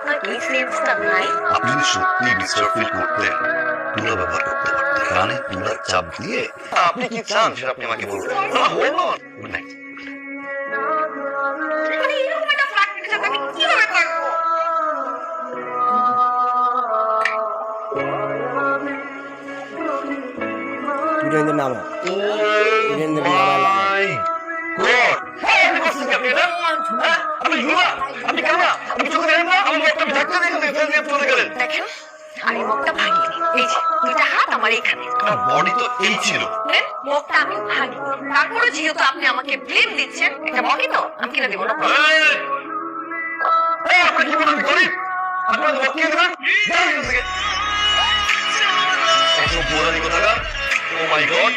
আপনার কি সেন্সটা নাই? আপনি যদি সত্যি ডিস্টার্ব ফিল করতেন তুলা ব্যবহার করতে পারতেন, কানে তুলার চাপ দিয়ে আপনি কি চান সেটা আপনি আমাকে বলবেন। Good night. মানে এরকম একটা ফ্ল্যাট পেটে সাথে আমি কিভাবে থাকবো? বীরেন্দ্র নামা বীরেন্দ্র নামা দেখেন আমি মুখটা ভাঙিনি, এই যে দুইটা হাত আমার এখানে, বডি তো এই ছিল। দেন মুখটা আমি ভাঙিনি। তারপরে যেহেতু আপনি আমাকে ব্লেম দিচ্ছেন, এটা বকি তো আমি কিনে দেবো না। আপনি কি বলেন গরিব? আপনার বকিয়ে দেবেন? এত বোরানি কোথাকার। ও মাই গড।